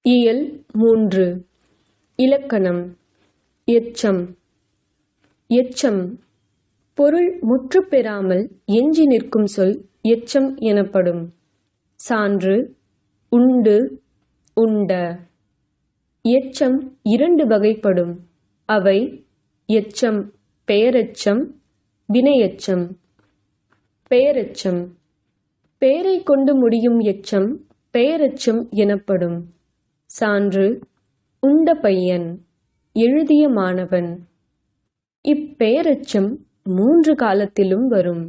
இயல் 3. இலக்கணம். எச்சம். எச்சம் பொருள் முற்றுப்பெறாமல் எஞ்சி நிற்கும் சொல் எச்சம் எனப்படும். சான்று உண்டு, உண்ட. எச்சம் 2 வகைப்படும். அவை எச்சம் பெயரெச்சம், வினையெச்சம். பெயரெச்சம் பெயரை கொண்டு முடியும் எச்சம் பெயரெச்சம் எனப்படும். சான்று உண்ட பையன், எழுதிய மாணவன். இப்பெயரெச்சம் 3 காலத்திலும் வரும்.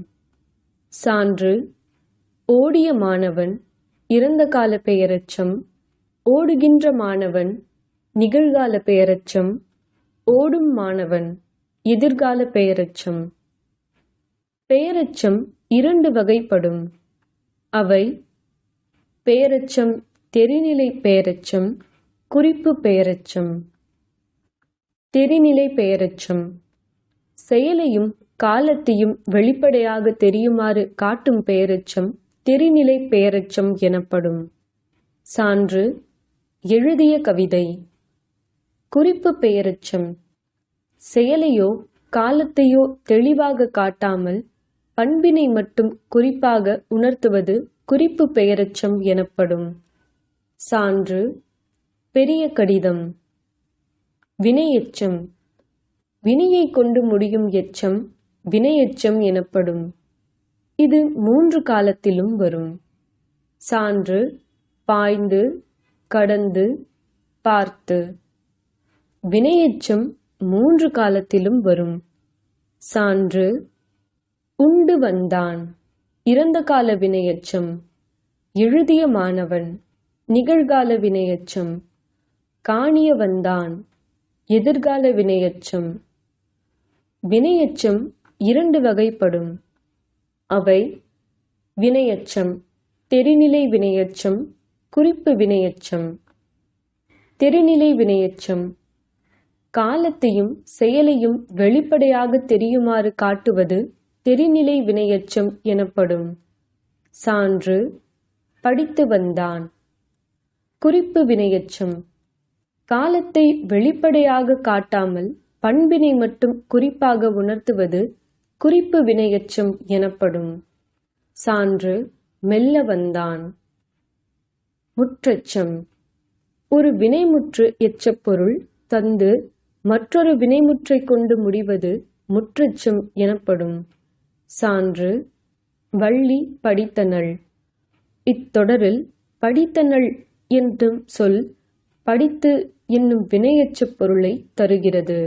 சான்று ஓடிய மாணவன், இறந்த கால பெயரெச்சம். ஓடுகின்ற மாணவன், நிகழ்கால பெயரெச்சம். ஓடும் மாணவன், எதிர்கால பெயரெச்சம். பெயரெச்சம் 2 வகைப்படும். அவை பெயரெச்சம் தெரிநிலை பெயரெச்சம், குறிப்பு பெயரெச்சம். தெரிநிலை பெயரெச்சம் செயலையும் காலத்தையும் வெளிப்படையாக தெரியுமாறு காட்டும் பெயரெச்சம் தெரிநிலை பெயரெச்சம் எனப்படும். சான்று எழுதிய கவிதை. குறிப்பு பெயரெச்சம் செயலையோ காலத்தையோ தெளிவாக காட்டாமல் பண்பினை மட்டும் குறிப்பாக உணர்த்துவது குறிப்பு பெயரெச்சம் எனப்படும். சான்று பெரிய கடிதம். வினையெச்சம் வினையை கொண்டு முடியும் எச்சம் வினையெச்சம் எனப்படும். இது 3 காலத்திலும் வரும். சான்று பாய்ந்து, கடந்து, பார்த்து. வினையெச்சம் 3 காலத்திலும் வரும். சான்று உண்டு வந்தான், இறந்த கால வினையெச்சம். எழுதிய மாணவன், நிகழ்கால வினையெச்சம். காணிய வந்தான், எதிர்கால வினையெச்சம். வினையெச்சம் 2 வகைப்படும். அவை வினையெச்சம் தெரிநிலை வினையெச்சம், குறிப்பு வினையெச்சம். தெரிநிலை வினையெச்சம் காலத்தையும் செயலையும் வெளிப்படையாக தெரியுமாறு காட்டுவது தெரிநிலை வினையெச்சம் எனப்படும். சான்று படித்து வந்தான். குறிப்பு வினையெச்சம் காலத்தை வெளிப்படையாக காட்டாமல் பண்பினை மட்டும் குறிப்பாக உணர்த்துவது குறிப்பு வினையெச்சம் எனப்படும். சான்று மெல்ல வந்தான். முற்றெச்சம் ஒரு வினைமுற்று எச்சப்பொருள் தந்து மற்றொரு வினைமுற்றை கொண்டு முடிவது முற்றெச்சம் எனப்படும். சான்று வள்ளி படித்தனள். இத்தொடரில் படித்தனள் என்னும் சொல் படித்து என்னும் வினையெச்சப் பொருளை தருகிறது.